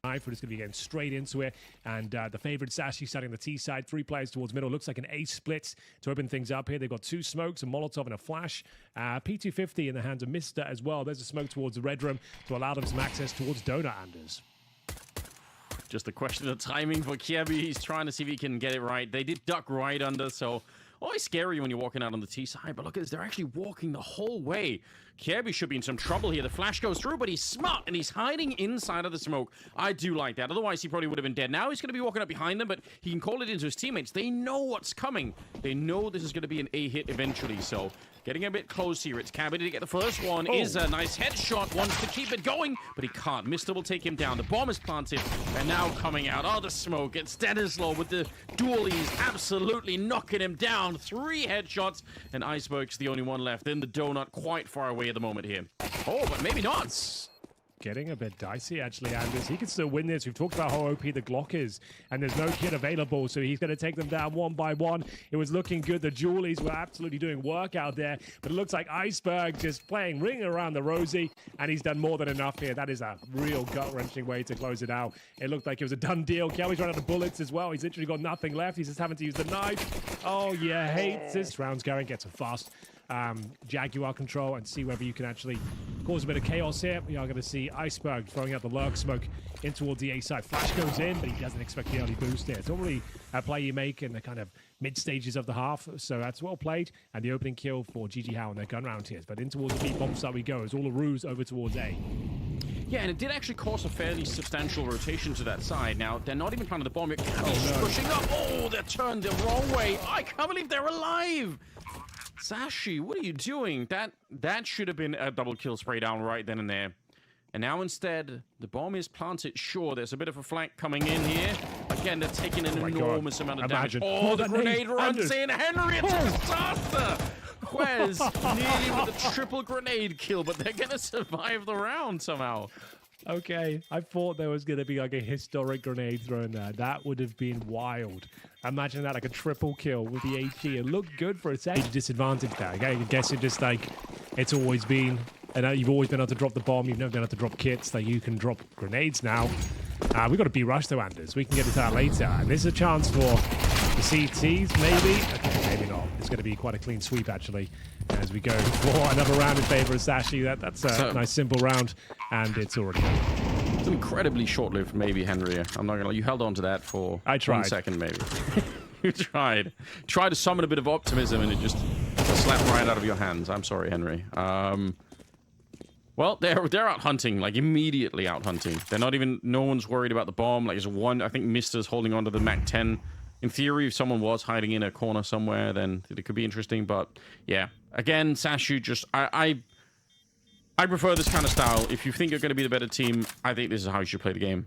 We're just going to be getting straight into it. And the favorite Sashi starting on the T side, 3 players towards middle. Looks like an A split to open things up here. They've got 2 smokes, a Molotov and a flash. P250 in the hands of Mister as well. There's a smoke towards the red room to allow them some access towards Donut, Anders. Just a question of timing for Kirby. He's trying to see if he can get it right. They did duck right under, so always scary when you're walking out on the T side, but look at this. They're actually walking the whole way. Kirby should be in some trouble here. The flash goes through, but he's smart, and he's hiding inside of the smoke. I do like that. Otherwise, he probably would have been dead. Now he's going to be walking up behind them, but he can call it into his teammates. They know what's coming. They know this is going to be an A hit eventually, so getting a bit close here. It's Cabby to get the first one. Is a nice headshot. Wants to keep it going, but he can't. Mister will take him down. The bomb is planted, and now coming out. Oh, the smoke. It's Stanislaw with the dualies absolutely knocking him down. 3 headshots, and Iceberg's the only one left in the donut, quite far away at the moment here. Oh, but maybe not. Getting a bit dicey, actually, Anders. He can still win this. We've talked about how OP the Glock is, and there's no kit available, so he's going to take them down one by one. It was looking good. The Julies were absolutely doing work out there, but it looks like Iceberg just playing ring around the rosy, and he's done more than enough here. That is a real gut-wrenching way to close it out. It looked like it was a done deal. Kelly's run out of bullets as well. He's literally got nothing left. He's just having to use the knife. Oh, yeah, hates this. Rounds going, gets a fast Jaguar control and see whether you can actually cause a bit of chaos here. We are going to see Iceberg throwing out the lurk smoke in towards the A side. Flash goes in, but he doesn't expect the early boost here. It's not really a play you make in the kind of mid stages of the half, so that's well played. And the opening kill for JiJieHao and their gun round here. But in towards the B bomb site we go. It's all a ruse over towards A. Yeah, and it did actually cause a fairly substantial rotation to that side. Now, they're not even planning the bomb. You're pushing up. Oh, they're turned the wrong way. I can't believe they're alive. Sashi, what are you doing? That should have been a double kill spray down right then and there. And now instead, the bomb is planted. Sure, there's a bit of a flank coming in here. Again, they're taking an enormous amount of damage. Oh, the grenade runs in. Henry, it's a disaster. Quez nearly with a triple grenade kill, but they're going to survive the round somehow. Okay, I thought there was going to be like a historic grenade thrown there. That would have been wild. Imagine that, like a triple kill with the HE. It looked good for a second. Disadvantage there. I guess it just like, it's always been, and you've always been able to drop the bomb. You've never been able to drop kits. Like you can drop grenades now. We've got a B rush though, Anders. We can get to that later. And this is a chance for the CTs, maybe. Okay, maybe not. It's going to be quite a clean sweep, actually, as we go for another round in favor of Sashi. That's a nice, simple round, and it's already done. It's incredibly short-lived, maybe, Henry. I'm not going to lie. You held on to that for 1 second, maybe. You tried. Tried to summon a bit of optimism, and it just slapped right out of your hands. I'm sorry, Henry. Well, they're out hunting, like immediately out hunting. They're not even, no one's worried about the bomb. Like, there's one, I think Mister's holding on to the MAC-10. In theory, if someone was hiding in a corner somewhere, then it could be interesting. But yeah, again, Sashi just, I prefer this kind of style. If you think you're going to be the better team, I think this is how you should play the game.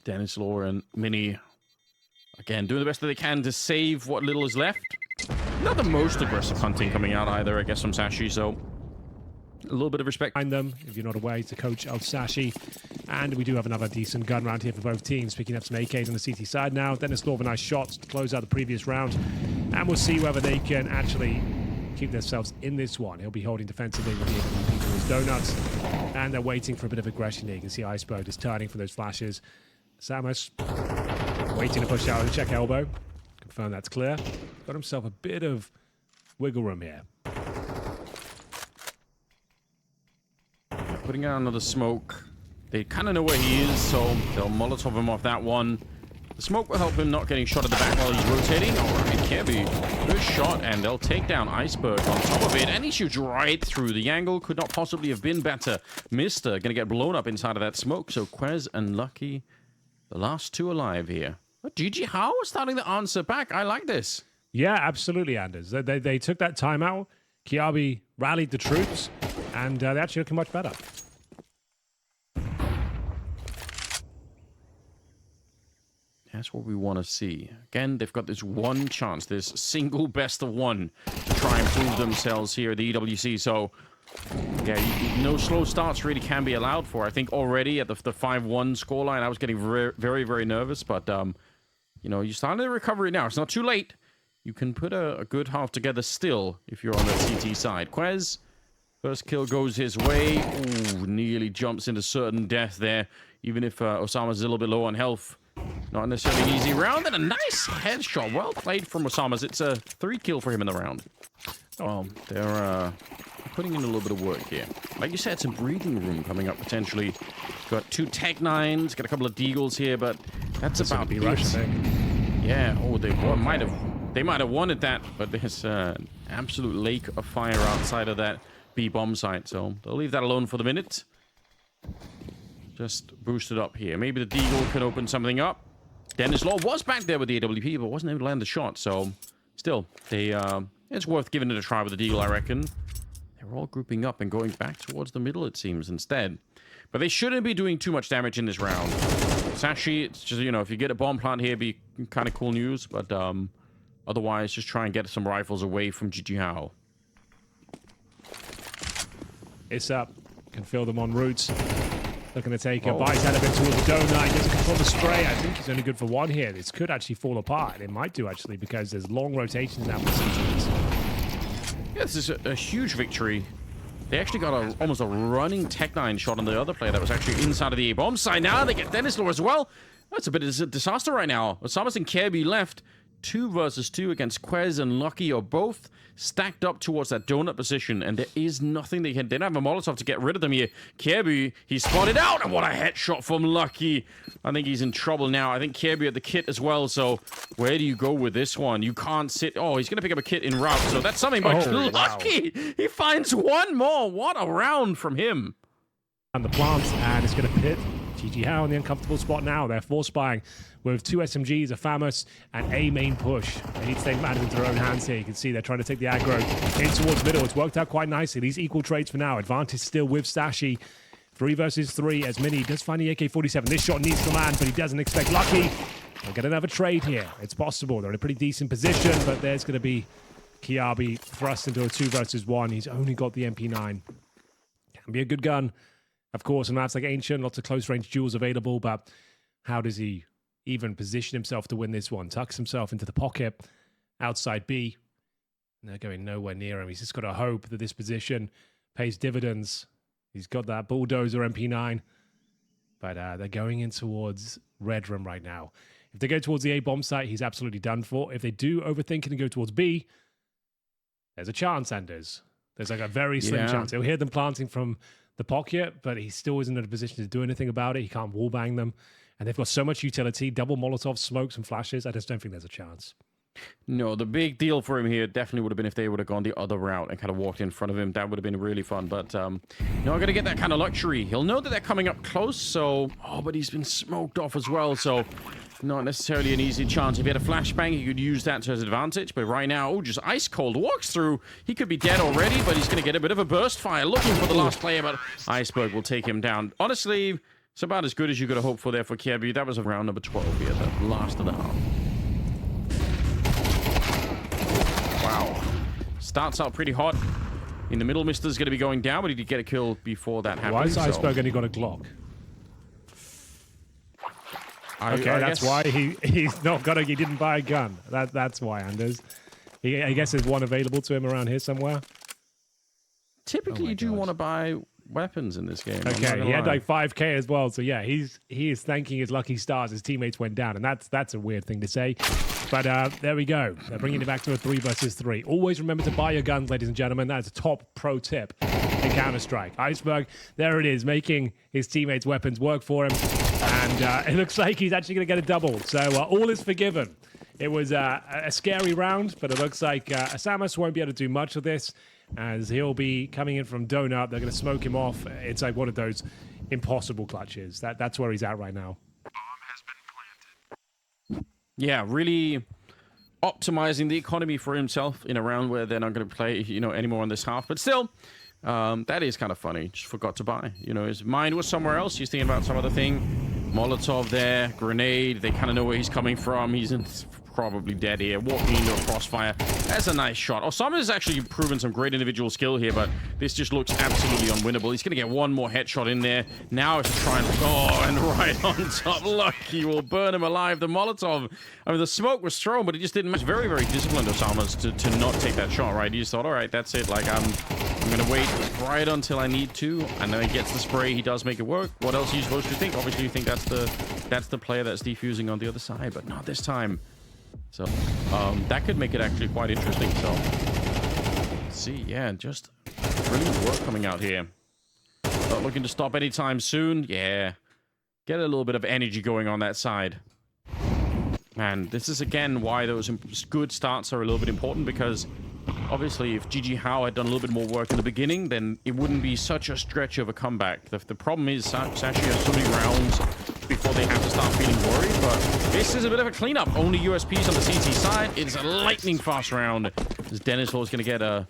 Dennis Law and Mini, again, doing the best that they can to save what little is left. Not the most aggressive hunting coming out either, I guess, from Sashi, so a little bit of respect behind them. If you're not aware, it's the coach of Sashi. And we do have another decent gun round here for both teams, picking up some AKs on the CT side now. Dennis Law with nice shots to close out the previous round. And we'll see whether they can actually keep themselves in this one. He'll be holding defensively with the people as donuts. And they're waiting for a bit of aggression here. You can see Iceberg just turning from those flashes. Samus waiting to push out and check elbow. Confirm that's clear. Got himself a bit of wiggle room here. Putting out another smoke. They kind of know where he is, so they'll Molotov him off that one. The smoke will help him not getting shot at the back while he's rotating. All right, Kirby, good shot, and they'll take down Iceberg on top of it, and he shoots right through. The angle could not possibly have been better. Mister gonna get blown up inside of that smoke, so Quez and Lucky, the last 2 alive here. But JiJieHao is starting to answer back. I like this. Yeah, absolutely, Anders. They took that timeout. Kiabi rallied the troops, and they're actually looking much better. That's what we want to see. Again, they've got this one chance, this single best of one, to try and prove themselves here at the EWC. So, yeah, no slow starts really can be allowed for. I think already at the 5-1 scoreline, I was getting very, very nervous. But, you know, you're starting to recover it now. It's not too late. You can put a good half together still if you're on the CT side. Quez, First kill goes his way. Ooh, nearly jumps into certain death there. Even if Osama's a little bit low on health. Not necessarily an easy round. And a nice headshot. Well played from Osama's. It's a 3 kill for him in the round. Oh, they're putting in a little bit of work here. Like you said, some breathing room coming up potentially. Got 2 Tech 9s, got a couple of Deagles here, but that's about it. Rush, I think. Yeah, oh, they might have wanted that, but there's an absolute lake of fire outside of that B bomb site, so they'll leave that alone for the minute. Just boost it up here. Maybe the Deagle can open something up. Dennis Law was back there with the AWP, but wasn't able to land the shot, so still, it's worth giving it a try with the Deagle, I reckon. They're all grouping up and going back towards the middle, it seems, instead. But they shouldn't be doing too much damage in this round. Sashi, it's just, you know, if you get a bomb plant here, it'd be kind of cool news. But otherwise, just try and get some rifles away from JiJieHao. It's up. Can feel them on routes. Looking to take a bite out of it towards the donut. He doesn't control the spray. I think he's only good for 1 here. This could actually fall apart. It might do, actually, because there's long rotations now for seasons. Yeah, this is a huge victory. They actually got almost a running Tech 9 shot on the other player that was actually inside of the A-bomb side. Now they get Dennis Law as well. That's a bit of a disaster right now. Osamas and Kirby left 2 versus 2 against Quez and Lucky are both stacked up towards that donut position, and there is nothing they can. They don't have a Molotov to get rid of them here. Kirby, he's spotted out, and what a headshot from Lucky. I think he's in trouble now. I think Kirby had the kit as well, so where do you go with this one? You can't sit. Oh, he's going to pick up a kit in route, so that's something. But Lucky, he finds 1 more. What a round from him. And the plants, and it's going to pit JiJieHao in the uncomfortable spot now. They're force buying with 2 SMGs, a FAMAS, and a main push. They need to take matters into their own hands here. You can see they're trying to take the aggro in towards middle. It's worked out quite nicely. These equal trades for now. Advantage still with Sashi. 3 versus 3 as Mini does find the AK-47. This shot needs to land, but he doesn't expect Lucky. They'll get another trade here. It's possible. They're in a pretty decent position, but there's going to be Kiabi thrust into a 2 versus 1. He's only got the MP9. Can be a good gun. Of course, on maps like Ancient, lots of close-range duels available, but how does he even position himself to win this one? Tucks himself into the pocket, outside B, and they're going nowhere near him. He's just got to hope that this position pays dividends. He's got that bulldozer MP9, but they're going in towards Red Room right now. If they go towards the A-bomb site, he's absolutely done for. If they do overthink it and go towards B, there's a chance, Anders. There's like a very slim chance. He'll hear them planting from the pocket, but he still isn't in a position to do anything about it. He can't wallbang them. And they've got so much utility, double Molotov, smokes, and flashes. I just don't think there's a chance. No, the big deal for him here definitely would have been if they would have gone the other route and kind of walked in front of him. That would have been really fun. But not going to get that kind of luxury. He'll know that they're coming up close, so... Oh, but he's been smoked off as well, so... Not necessarily an easy chance. If he had a flashbang, he could use that to his advantage. But right now, just ice cold walks through. He could be dead already, but he's going to get a bit of a burst fire. Looking for the last player, but Iceberg will take him down. Honestly, it's about as good as you could have hoped for there for Kirby. That was round number 12 here, the last of the half. Wow. Starts out pretty hot. In the middle, Mister's going to be going down, but he did get a kill before that happened. Why has Iceberg only got a Glock? Okay, that's why he's not got a... He didn't buy a gun. That's why, Anders. I guess there's one available to him around here somewhere. Typically, you do want to buy weapons in this game. Okay, he had like 5k as well. So yeah, he is thanking his lucky stars. His teammates went down, and that's a weird thing to say. But there we go. They're bringing it back to a 3 versus 3. Always remember to buy your guns, ladies and gentlemen. That's a top pro tip in Counter-Strike. Iceberg, there it is, making his teammates' weapons work for him. And it looks like he's actually going to get a double. So all is forgiven. It was a scary round, but it looks like Samus won't be able to do much of this, as he'll be coming in from Donut. They're going to smoke him off. It's like one of those impossible clutches. That's where he's at right now. Yeah, really optimizing the economy for himself in a round where they're not going to play, anymore on this half. But still, that is kind of funny. Just forgot to buy. His mind was somewhere else. He's thinking about some other thing. Molotov there, grenade. They kind of know where he's coming from. He's probably dead here. Walking into a crossfire. That's a nice shot. Osama has actually proven some great individual skill here, but this just looks absolutely unwinnable. He's going to get one more headshot in there. Now it's trying to... Oh, and right on top. Lucky will burn him alive. The Molotov... I mean, the smoke was thrown, but it just didn't match. Very, very disciplined, Osama's, to not take that shot, right? He just thought, all right, that's it. Like, I'm going to wait right until I need to, and then he gets the spray. He does make it work. What else are you supposed to think? Obviously, you think that's the player that's defusing on the other side, but not this time. So that could make it actually quite interesting. So let's see. Yeah, just brilliant work coming out here. Not looking to stop anytime soon. Yeah, get a little bit of energy going on that side. And this is, again, why those good starts are a little bit important, because obviously if JiJieHao had done a little bit more work in the beginning, then it wouldn't be such a stretch of a comeback. The problem is Sashi has so many rounds before they have to start feeling worried, but this is a bit of a cleanup. Only USPs on the CT side. It's a lightning fast round, as Dennis is going to get a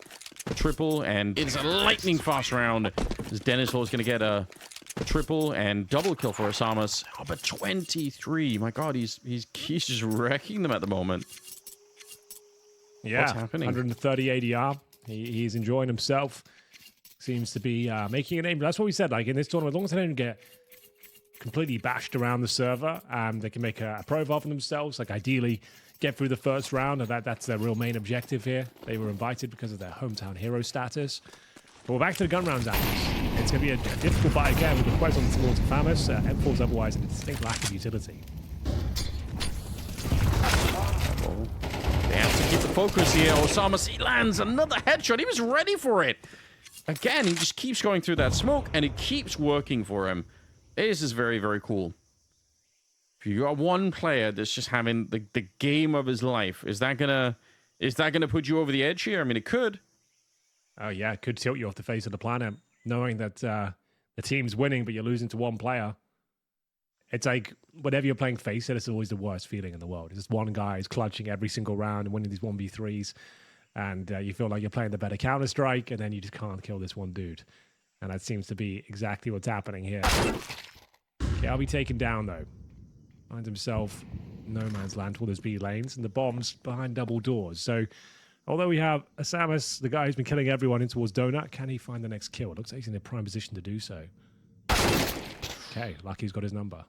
triple, and it's a lightning fast round, as Dennis is going to get a triple and double kill for Osamas. Oh, but 23. My God, he's just wrecking them at the moment. Yeah, what's happening? 130 ADR. He's enjoying himself. Seems to be making a name. That's what we said. Like in this tournament, as long as they don't get completely bashed around the server, they can make a profile for themselves. Like ideally, get through the first round, and that's their real main objective here. They were invited because of their hometown hero status. But we're back to the gun rounds, Anders. It's going to be a difficult fight again with the quest on towards Famous. M4's otherwise a distinct lack of utility. They have to keep the focus here. Osamas, he lands another headshot. He was ready for it. Again, he just keeps going through that smoke, and it keeps working for him. This is very, very cool. If you got one player that's just having the game of his life, is that gonna put you over the edge here? I mean, it could. Oh, yeah, it could tilt you off the face of the planet, knowing that the team's winning, but you're losing to one player. It's like, whenever you're playing Face It, it's always the worst feeling in the world. It's just one guy is clutching every single round and winning these 1v3s, and you feel like you're playing the better Counter-Strike, and then you just can't kill this one dude. And that seems to be exactly what's happening here. Okay, I'll be taken down, though. Finds himself no man's land toward those B lanes, and the bomb's behind double doors. So, although we have Osamas, the guy who's been killing everyone in towards Donut, can he find the next kill? It looks like he's in a prime position to do so. Okay, Lucky's got his number.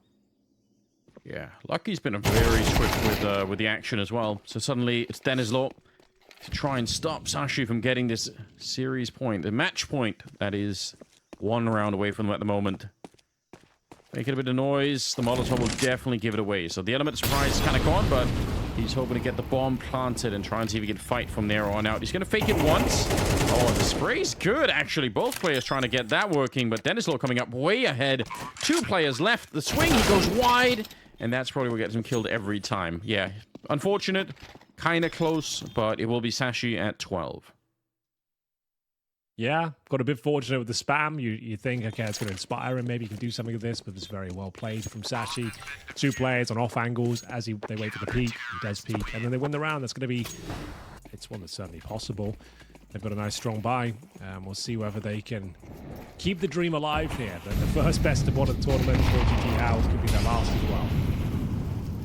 Yeah, Lucky's been very swift with the action as well. So suddenly it's Denizlo to try and stop Sashi from getting this series point, the match point that is one round away from them at the moment. Making a bit of noise. The Molotov will definitely give it away. So the element of surprise is kind of gone, but he's hoping to get the bomb planted and try and see if he can fight from there on out. He's going to fake it once. Oh, the spray's good, actually. Both players trying to get that working, but Denizlo coming up way ahead. Two players left. The swing, he goes wide, and that's probably what gets him killed every time. Yeah, unfortunate. Kind of close, but it will be Sashi at 12. Yeah, got a bit fortunate with the spam. You think, okay, it's going to inspire him. Maybe he can do something with this, but it's very well played from Sashi. Two players on off angles as they wait for the peak. He does peak, and then they win the round. That's going to be... It's one that's certainly possible. They've got a nice strong buy. We'll see whether they can keep the dream alive here. The first best of one of the tournament for JiJieHao could be their last as well.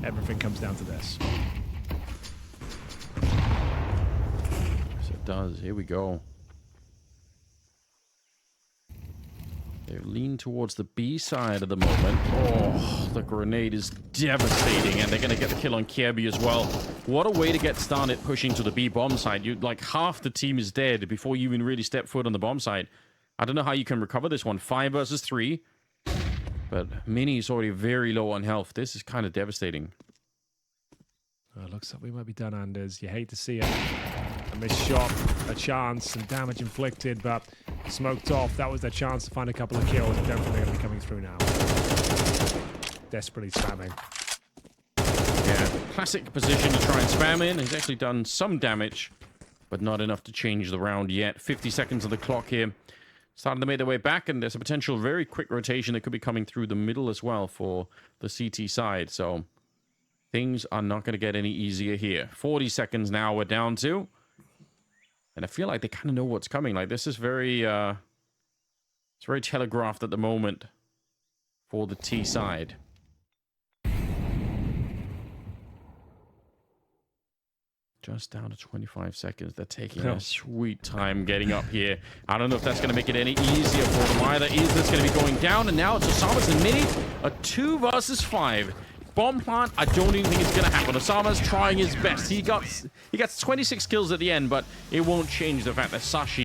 Everything comes down to this. Yes, it does. Here we go. They lean towards the B side at the moment. Oh, the grenade is devastating, and they're going to get the kill on Kirby as well. What a way to get started pushing to the B bomb side. Like half the team is dead before you even really step foot on the bomb side. I don't know how you can recover this one. 5 versus 3. But Mini is already very low on health. This is kind of devastating. Looks like we might be done, Anders. You hate to see it. A missed shot, a chance, some damage inflicted, but smoked off. That was their chance to find a couple of kills. I don't think they're going to be coming through now. Desperately spamming. Yeah, classic position to try and spam in. He's actually done some damage, but not enough to change the round yet. 50 seconds on the clock here. Starting to make their way back, and there's a potential very quick rotation that could be coming through the middle as well for the CT side. So things are not going to get any easier here. 40 seconds now we're down to. And I feel like they kind of know what's coming. Like, this is very, it's very telegraphed at the moment for the T side. Just down to 25 seconds. They're taking a sweet time getting up here. I don't know if that's going to make it any easier for them either. Is this going to be going down? And now it's Osamas and Mini. A 2 versus 5. Bomb plant, I don't even think it's going to happen. Osama's trying his best. He got 26 kills at the end, but it won't change the fact that Sashi